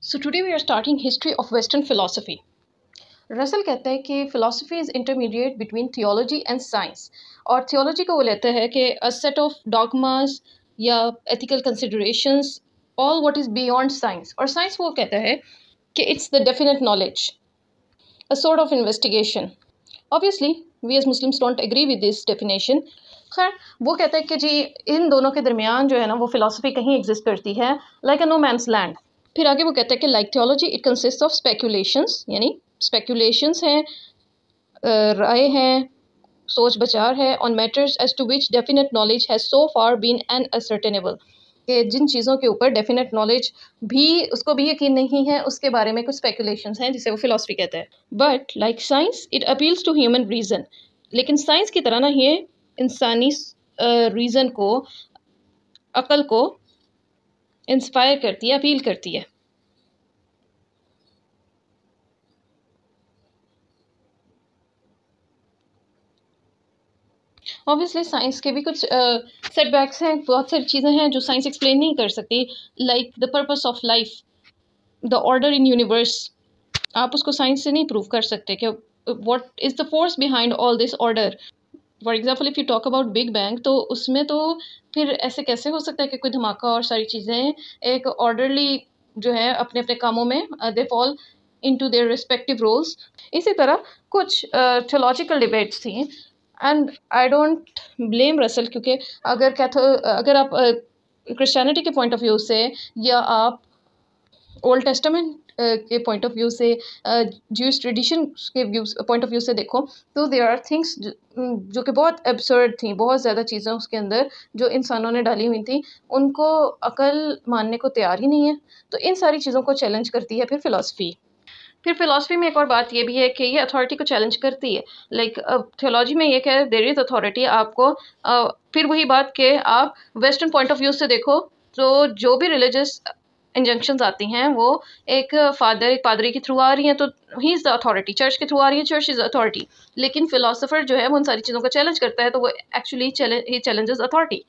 So today we are starting history of Western philosophy. Russell कहता है कि philosophy is intermediate between theology and science. और theology को वो लेता है कि a set of dogmas या ethical considerations, all what is beyond science. और science वो कहता है कि it's the definite knowledge, a sort of investigation. Obviously, we as Muslims don't agree with this definition. खैर वो कहता है कि जी इन दोनों के दरमियान जो है ना वो philosophy कहीं exist करती है like a no man's land. फिर आगे वो कहता है कि like theology it consist of speculations, यानी स्पेकुलेशंस हैं, राय हैं, सोच बचार है on matters as to which definite knowledge has so far been unascertainable, कि जिन चीज़ों के ऊपर डेफिनेट नॉलेज भी उसको भी यकीन नहीं है उसके बारे में कुछ स्पेकुलेशंस हैं जिसे वो फिलॉसफी कहता है. But like science it appeals to human reason, लेकिन साइंस की तरह ना ये इंसानी रीज़न को, अकल को इंस्पायर करती है, अपील करती है. ऑब्वियसली साइंस के भी कुछ सेटबैक्स हैं, बहुत सारी चीज़ें हैं जो साइंस एक्सप्लेन नहीं कर सकती, like the purpose of life, the order in universe. आप उसको साइंस से नहीं प्रूव कर सकते कि what is the force behind all this order. For example if you talk about big bang, तो उसमें तो फिर ऐसे कैसे हो सकता है कि कोई धमाका और सारी चीज़ें एक ऑर्डरली जो है अपने अपने कामों में they fall into their respective roles. इसी तरह कुछ थियोलॉजिकल डिबेट्स थी and I don't blame Russell, क्योंकि अगर आप क्रिश्चियनिटी के पॉइंट ऑफ व्यू से या आप ओल्ड टेस्टामेंट के पॉइंट ऑफ व्यू से, ज्यूइश ट्रेडिशन के पॉइंट ऑफ व्यू से देखो, तो देयर आर थिंग्स जो कि बहुत एब्सर्ड थी, बहुत ज़्यादा चीज़ें उसके अंदर जो इंसानों ने डाली हुई थी, उनको अकल मानने को तैयार ही नहीं है. तो इन सारी चीज़ों को चैलेंज करती है फिर फ़िलासफ़ी. फिर फ़िलासफ़ी में एक और बात ये भी है कि ये अथॉरिटी को चैलेंज करती है. लाइक थियोलॉजी में ये क्या है, देयर इज़ अथॉरिटी. आपको फिर वही बात कि आप वेस्टर्न पॉइंट ऑफ व्यू से देखो तो जो भी रिलीजियस इंजंक्शंस आती हैं वो एक फादर, एक पादरी के थ्रू आ रही हैं, तो he is the authority. Church के थ्रू आ रही है, चर्च इज़ अथॉरिटी. लेकिन फ़िलासफ़र जो है वो उन सारी चीज़ों को चैलेंज करता है, तो वो एक्चुअली ही चैलेंजेस अथॉरिटी.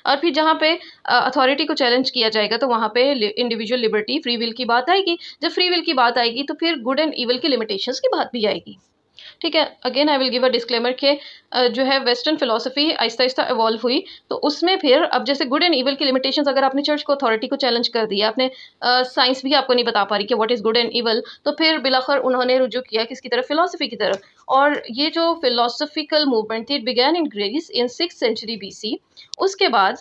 और फिर जहाँ पे अथॉरिटी को चैलेंज किया जाएगा तो वहाँ पे इंडिविजुअल लिबर्टी, फ्री विल की बात आएगी. जब फ्री विल की बात आएगी तो फिर गुड एंड इवल की लिमिटेशंस की बात भी आएगी. ठीक है, again I will give a disclaimer कि जो है western philosophy Aahista Aahista evolve हुई, तो उसमें फिर अब जैसे गुड एंड इवल की लिमिटेशंस, अगर आपने चर्च को, अथॉरिटी को चैलेंज कर दिया, आपने साइंस भी आपको नहीं बता पा रही कि what is good and evil, तो फिर बिलाखर उन्होंने रुजू किया किसकी तरफ, फिलोसफी की तरफ. और ये जो फिलोसफिकल मूवमेंट थी, it began in Greece in 6th century BC. उसके बाद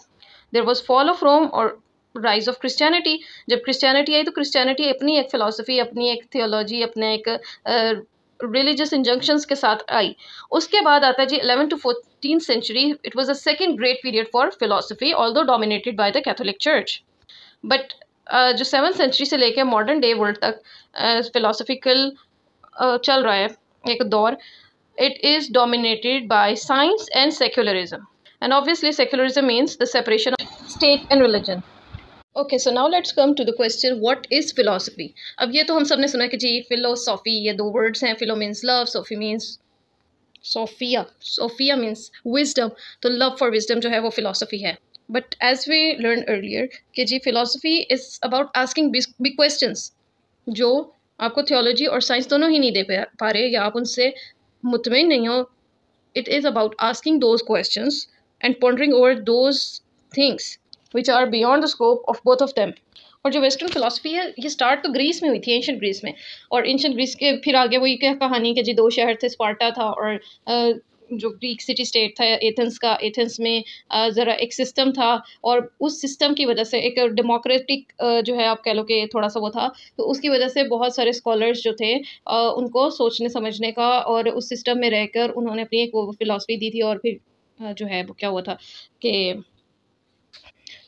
there was fall of Rome और राइज ऑफ क्रिश्चियनिटी. जब क्रिश्चियनिटी आई तो क्रिश्चियनिटी अपनी एक फ़िलासफ़ी, अपनी एक थियोलॉजी, अपने एक रिलीजियस इंजंक्शंस के साथ आई. उसके बाद आता है जी 11th to 14th century. It was a second great period for philosophy, although dominated by the Catholic church. But जो 7th सेंचुरी से लेकर मॉडर्न डे वर्ल्ड तक फिलोसफिकल चल रहा है एक दौर, it is dominated by science and secularism. And obviously secularism means the separation of state and religion. Okay, so now let's come to the question what is philosophy. अब ये तो हम सब ने सुना कि जी फिलोसॉफी, ये दो वर्ड्स हैं. Philo means love, sophy means sophia, sophia means wisdom. तो लव फॉर विजडम जो है वो फिलोसफी है. But as we learn earlier कि जी philosophy is about asking big questions जो आपको थियोलॉजी और साइंस दोनों ही नहीं दे पा रहे, या आप उनसे मुतमिन नहीं हो. It is about asking those questions and pondering over those things which are beyond the scope of both of them. और जो वेस्टर्न फिलोसफी है ये स्टार्ट तो ग्रीस में हुई थी, एंशियंट ग्रीस में. और एंशियंट ग्रीस के फिर आगे वही क्या कहानी कि जी दो शहर थे, स्पार्टा था और जो ग्रीक सिटी स्टेट था एथेंस का. एथेंस में ज़रा एक सिस्टम था, और उस सिस्टम की वजह से एक डेमोक्रेटिक जो है आप कह लो कि थोड़ा सा वो था, तो उसकी वजह से बहुत सारे स्कॉलर्स जो थे उनको सोचने समझने का, और उस सिस्टम में रहकर उन्होंने अपनी एक वो फिलोसफी दी थी. और फिर जो है वो क्या हुआ था कि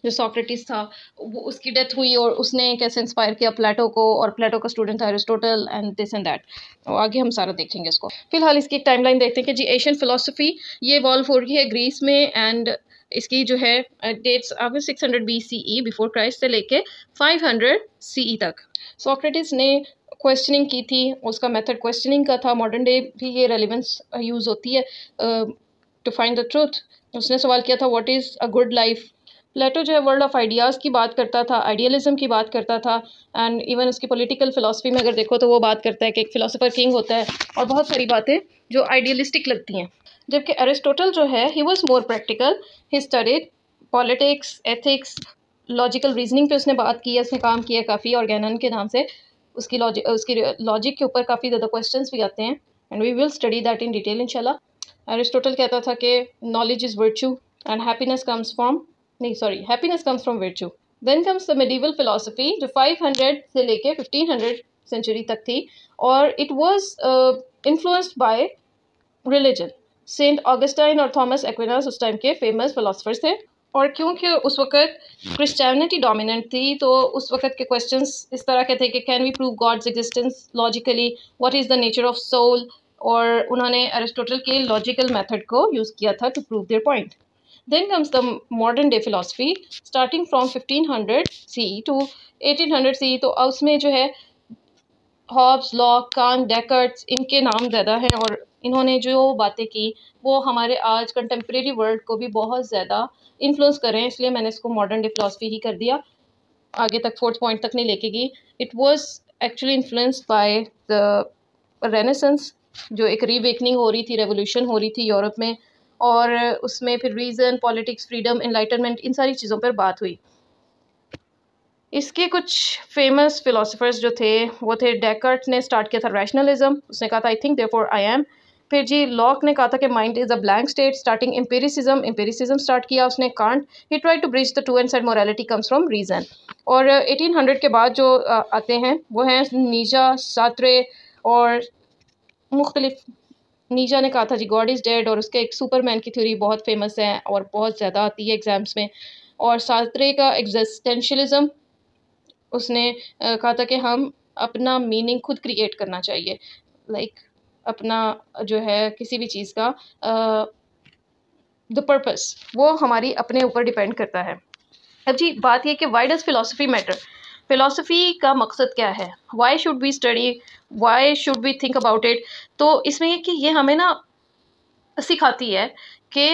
जो सोक्रेटिस था वो उसकी डेथ हुई, और उसने कैसे इंस्पायर किया प्लेटो को, और प्लेटो का स्टूडेंट था Aristotle and this and that. और आगे हम सारा देखेंगे इसको. फिलहाल इसकी एक टाइमलाइन देखते हैं कि जी एशियन फिलोसफी ये इवॉल्व हो रही है ग्रीस में, एंड इसकी जो है डेट्स आगे 600 BCE बिफोर क्राइस्ट से लेके 500 CE तक. सोक्रेटिस ने क्वेश्चनिंग की थी, उसका मेथड क्वेश्चनिंग का था. मॉडर्न डे भी ये रेलिवेंस यूज़ होती है टू फाइंड द ट्रूथ. उसने सवाल किया था what is a good life, Plato जो है वर्ल्ड ऑफ आइडियाज़ की बात करता था, आइडियलिज्म की बात करता था, एंड इवन उसकी पॉलिटिकल फ़िलासफ़ी में अगर देखो तो वो बात करता है कि एक फ़िलासफ़र किंग होता है और बहुत सारी बातें जो आइडियलिस्टिक लगती हैं। जबकि एरिस्टोटल जो है he was more practical, he studied politics, ethics, logical reasoning पे उसने बात की है, उसने काम किया काफ़ी, ऑर्गेनन के नाम से उसकी लॉजिक के ऊपर काफ़ी ज़्यादा क्वेश्चंस भी आते हैं, and we will study that in detail इंशाल्लाह। एरिस्टोटल कहता था कि knowledge is virtue and happiness comes from, नहीं sorry, happiness comes from virtue. Then comes the medieval philosophy जो 500 से लेके 1500 सेंचुरी तक थी, और it was influenced by religion. Saint Augustine और थॉमस एक्विनास उस टाइम के फेमस फिलोसफर्स थे, और क्योंकि उस वक़्त क्रिश्चियनिटी डोमिनेंट थी तो उस वक़्त के क्वेश्चंस इस तरह के थे कि can we prove God's existence logically, what is the nature of soul, और उन्होंने एरिस्टोटल के लॉजिकल मेथड को यूज़ किया था to prove their point. Then comes the modern day philosophy starting from 1500 CE to 1800 CE, तो उसमें जो है हॉब्स, लॉक, कांट, डेकर्ट्स, इनके नाम ज़्यादा हैं, और इन्होंने जो बातें की वो हमारे आज कंटेम्प्रेरी वर्ल्ड को भी बहुत ज़्यादा इन्फ्लुएंस कर रहे हैं, इसलिए मैंने इसको मॉडर्न डे फिलोसफी ही कर दिया, आगे तक फोर्थ पॉइंट तक नहीं लेके गई। It was actually influenced by the renaissance, जो एक रीवेकनिंग हो रही थी, रेवोल्यूशन हो रही थी यूरोप में, और उसमें फिर रीज़न, पॉलिटिक्स, फ्रीडम, एनलाइटनमेंट, इन सारी चीज़ों पर बात हुई। इसके कुछ फेमस फिलोसफर्स जो थे वो थे, डेकार्ट ने स्टार्ट किया था रैशनलिज्म, उसने कहा था I think therefore I am. फिर जी लॉक ने कहा था कि mind is a blank state, starting empiricism start किया उसने। Kant, he try to bridge the two and said morality comes from reason. और 1800 के बाद जो आते हैं वो हैं नीजा, सात्रे, और मुख्तलिफ। नीजा ने कहा था जी गॉड इज़ डेड, और उसके एक सुपरमैन की थ्योरी बहुत फेमस है और बहुत ज़्यादा आती है एग्जाम्स में। और सात्रे का एग्जिस्टेंशियलिज्म, उसने कहा था कि हम अपना मीनिंग खुद क्रिएट करना चाहिए, लाइक अपना जो है किसी भी चीज़ का द पर्पस वो हमारी अपने ऊपर डिपेंड करता है। अब जी बात ये कि why does philosophy matter, philosophy का मकसद क्या है, why should we study, why should we think about it. तो इसमें ये कि ये हमें ना सिखाती है कि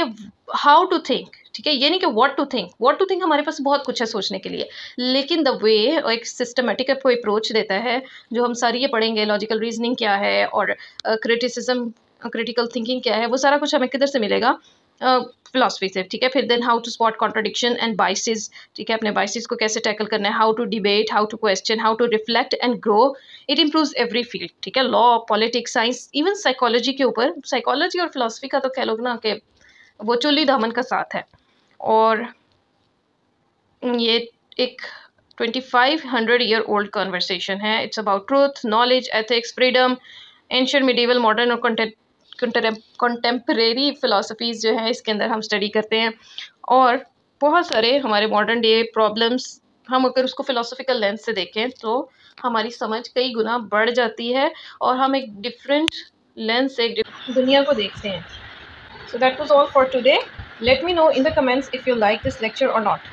हाउ टू थिंक, ठीक है, ये नहीं कि व्हाट टू थिंक हमारे पास बहुत कुछ है सोचने के लिए, लेकिन द वे एक सिस्टमेटिक कोई अप्रोच देता है, जो हम सारी ये पढ़ेंगे, लॉजिकल रीजनिंग क्या है और क्रिटिसिज्म, क्रिटिकल थिंकिंग क्या है, वो सारा कुछ हमें किधर से मिलेगा, फिलोसफी से, ठीक है। फिर then how to spot contradiction and biases, ठीक है, अपने बाइसेस को कैसे टैकल करना है, how to debate, how to question, how to reflect and grow, it improves every field, ठीक है, law, politics, science, even psychology के ऊपर। साइकोलॉजी और फिलोसफी का तो कह लो ना कि वो चुल्ली दामन का साथ है, और ये एक 2500 ईयर ओल्ड कन्वर्सेशन है। It's about truth, knowledge, ethics, freedom, ancient, medieval, modern और कंटेम्परेरी फिलोसफीज़ जो है इसके अंदर हम स्टडी करते हैं, और बहुत सारे हमारे मॉडर्न डे प्रॉब्लम्स हम अगर उसको फिलोसफिकल लेंस से देखें तो हमारी समझ कई गुना बढ़ जाती है, और हम एक डिफरेंट लेंस से दुनिया को देखते हैं। So that was all for today. Let me know in the comments if you like this lecture or not.